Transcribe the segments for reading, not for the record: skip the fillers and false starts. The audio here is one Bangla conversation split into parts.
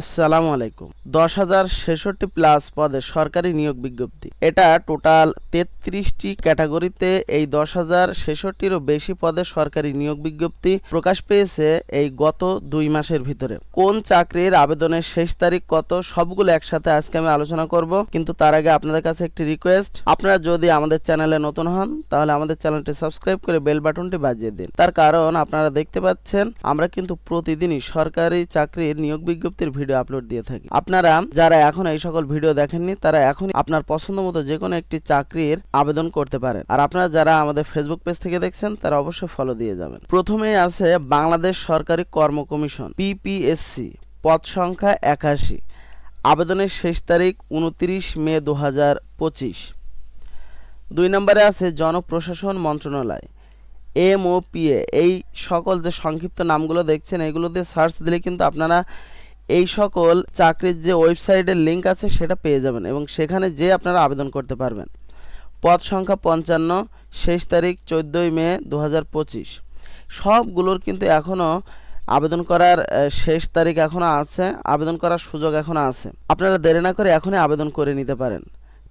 আসসালামু আলাইকুম। 10,066 প্লাস পদে সরকারি নিয়োগ বিজ্ঞপ্তি। এটা টোটাল 33টি ক্যাটাগরিতে এই 10,066টিরও বেশি পদে সরকারি নিয়োগ বিজ্ঞপ্তি প্রকাশ পেয়েছে এই গত 2 মাসের ভিতরে। কোন চাকরির আবেদনের শেষ তারিখ কত, সবগুলো একসাথে আজকে আমি আলোচনা করব। কিন্তু তার আগে আপনাদের কাছে একটি রিকোয়েস্ট, আপনারা যদি আমাদের চ্যানেলে নতুন হন তাহলে আমাদের চ্যানেলটি সাবস্ক্রাইব করে বেল বাটনটি বাজিয়ে দিন। তার কারণ আপনারা দেখতে পাচ্ছেন আমরা কিন্তু প্রতিদিনই সরকারি চাকরির নিয়োগ বিজ্ঞপ্তির ভিডিও আপলোড দিয়ে থাকি। আপনারা যারা এখন এই সকল ভিডিও দেখেননি তারা এখন আপনার পছন্দ মতো যে কোনো একটি চাকরির আবেদন করতে পারেন। আর আপনারা যারা আমাদের ফেসবুক পেজ থেকে দেখছেন তারা অবশ্যই ফলো দিয়ে যাবেন। প্রথমেই আছে বাংলাদেশ সরকারি কর্ম কমিশন পিপিএসসি, পদ সংখ্যা 81, আবেদনের শেষ তারিখ 29 মে 2025। 2 নম্বরে আছে জনপ্রশাসন মন্ত্রণালয় MOPA। এই সকল যে সংক্ষিপ্ত নামগুলো দেখছেন এগুলো দিয়ে সার্চ দিলে কিন্তু আপনারা এই সকল চাকরির যে ওয়েবসাইটের লিঙ্ক আছে সেটা পেয়ে যাবেন এবং সেখানে যে আপনারা আবেদন করতে পারবেন। পদ সংখ্যা 55, শেষ তারিখ 14 মে 2025। সবগুলোর কিন্তু এখনও আবেদন করার শেষ তারিখ এখনও আছে, আবেদন করার সুযোগ এখনও আছে। আপনারা দেরি না করে এখনই আবেদন করে নিতে পারেন।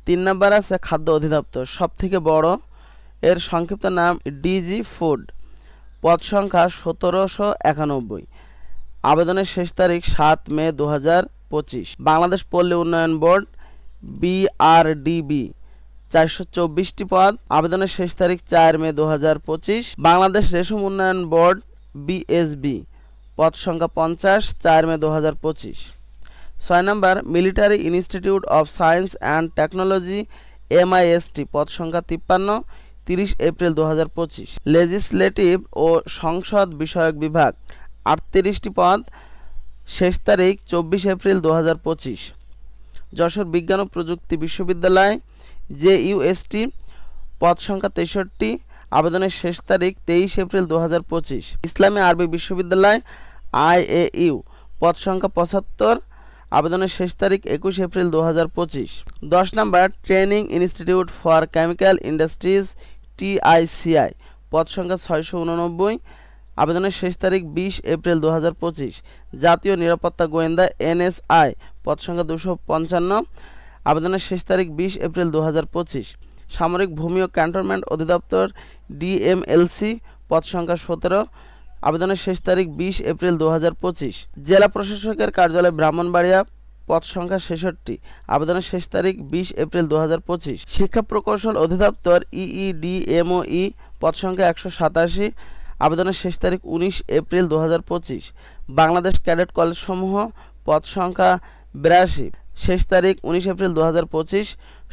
3 নম্বর আছে খাদ্য অধিদপ্তর, সবথেকে বড়, এর সংক্ষিপ্ত নাম ডিজি ফুড। পদ সংখ্যা 1791, আবেদনের শেষ তারিখ 7 মে 2025। বাংলাদেশ পল্লী উন্নয়ন বোর্ড BRDB, 424টি পদ, আবেদনের শেষ তারিখ 4 মে 2025। বাংলাদেশ রেশম উন্নয়ন বোর্ড BSB, পদ সংখ্যা 50, 4 মে 2025। 6 নম্বর military institute of science and technology MIST, পদ সংখ্যা 53, 30 এপ্রিল 2025। লেজিসলেটিভ ও সংসদ বিষয়ক বিভাগ, 38টি পদ, শেষ তারিখ 24 এপ্রিল 2025। যশোর বিজ্ঞান ও প্রযুক্তি বিশ্ববিদ্যালয় JUST, পদ সংখ্যা 63, আবেদনের শেষ তারিখ 23 এপ্রিল 2025। ইসলামী আরবি বিশ্ববিদ্যালয় IAU, পদ সংখ্যা 75, আবেদনের শেষ তারিখ 21 April 2025। 10 number training institute for chemical industries TICI, পদ সংখ্যা 689, আবেদনের শেষ তারিখ 20 এপ্রিল 2025। জাতীয় নিরাপত্তা গোয়েন্দা NSI, পদ সংখ্যা 255, আবেদনের শেষ তারিখ 20 এপ্রিল 2025। সামরিক ভূমি ও ক্যান্টনমেন্ট অধিদপ্তর DMLC, পদ সংখ্যা 17, আবেদনের শেষ তারিখ 20 এপ্রিল 2025। জেলা প্রশাসকের কার্যালয় ব্রাহ্মণবাড়িয়া, পদ সংখ্যা 66, আবেদনের শেষ তারিখ 20 এপ্রিল 2025। শিক্ষা প্রকৌশল অধিদপ্তর EEDMOE, পদ সংখ্যা 187, আবেদনের শেষ তারিখ 19 এপ্রিল 2025। বাংলাদেশ ক্যাডেট কলেজ সমূহ, পদ সংখ্যা 82, শেষ তারিখ 19 এপ্রিল 2025।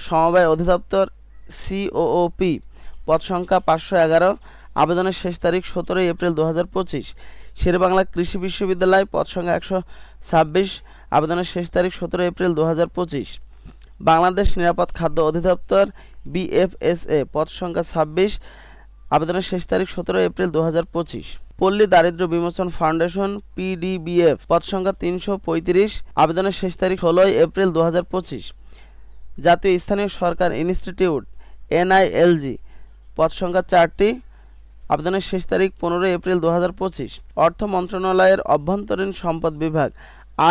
সমবায় অধিদপ্তর COOP, পদ সংখ্যা 511, আবেদনের শেষ তারিখ 17 এপ্রিল 2025। শেরেবাংলা কৃষি বিশ্ববিদ্যালয়, পদ সংখ্যা 126, আবেদনের শেষ তারিখ 17 এপ্রিল 2025। বাংলাদেশ নিরাপদ খাদ্য অধিদপ্তর BFSA, পদ সংখ্যা 26, আবেদনের শেষ তারিখ 17 এপ্রিল 2025। পল্লী দারিদ্র্য বিমোচন ফাউন্ডেশন PDBF, পদ সংখ্যা 335, আবেদনের শেষ তারিখ 16 এপ্রিল 2025। জাতীয় স্থানীয় সরকার ইনস্টিটিউট NILG, পদ সংখ্যা 4টি, আবেদনের শেষ তারিখ 15 এপ্রিল 2025। অর্থ মন্ত্রণালয়ের অভ্যন্তরীণ সম্পদ বিভাগ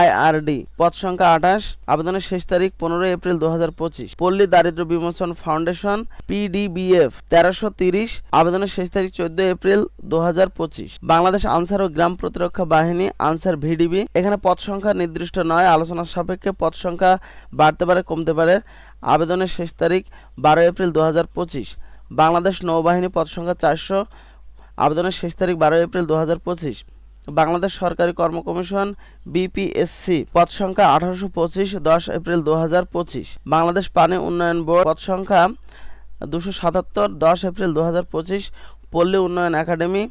IRD, পদ সংখ্যা 28, আবেদনের শেষ তারিখ 15 এপ্রিল 2025। পল্লী দারিদ্র্য বিমোচন ফাউন্ডেশন PDBF, 1330, আবেদনের শেষ তারিখ 14 এপ্রিল 2025। বাংলাদেশ আনসার ও গ্রাম প্রতিরক্ষা বাহিনী আনসার VDB, এখানে পদ সংখ্যা নির্দিষ্ট নয়, আলোচনার সাপেক্ষে পদ সংখ্যা বাড়তে পারে কমতে পারে। আবেদনের শেষ তারিখ 12 এপ্রিল 2025। বাংলাদেশ নৌবাহিনী, পদ সংখ্যা 400, আবেদনের শেষ তারিখ 12 এপ্রিল 2025। বাংলাদেশ সরকারি কর্ম কমিশন BPSC, পদ সংখ্যা 1825, 10 এপ্রিল 2025। বাংলাদেশ পানি উন্নয়ন বোর্ড, পদ সংখ্যা 277, 10 এপ্রিল 2025। পল্লী উন্নয়ন একাডেমি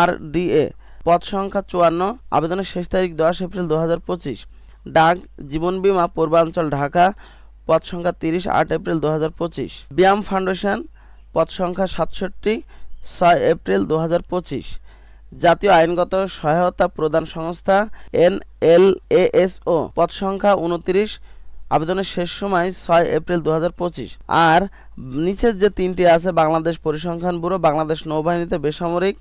RDA, পদ সংখ্যা 54, আবেদনের শেষ তারিখ 10 এপ্রিল 2025। ডাক জীবন বীমা পূর্বাঞ্চল ঢাকা, পদ সংখ্যা 30, 8 এপ্রিল 2025। ব্যায়াম ফাউন্ডেশন, পদ সংখ্যা 67, 6 এপ্রিল 2025। জাতীয় আইনগত সহায়তা প্রদান সংস্থা NLASO, পদ সংখ্যা 29, আবেদনের শেষ সময় 6 এপ্রিল 2025। আর নিচের যে 3টি আছে বাংলাদেশ পরিসংখ্যান ব্যুরো, বাংলাদেশ নৌবাহিনীতে বেসামরিক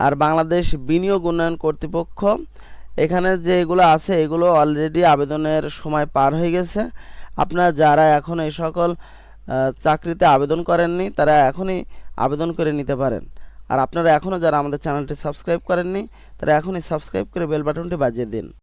আর বাংলাদেশ বিনিয়োগ উন্নয়ন কর্তৃপক্ষ, এখানে যে এগুলো আছে এগুলো অলরেডি আবেদনের সময় পার হয়ে গেছে। আপনারা যারা এখন এই সকল চাকরিতে আবেদন করেননি তারা এখনই আবেদন করে নিতে পারেন। আর আপনারা এখনও যারা আমাদের চ্যানেলটি সাবস্ক্রাইব করেননি তারা এখনই সাবস্ক্রাইব করে বেল বাটনটি বাজিয়ে দিন।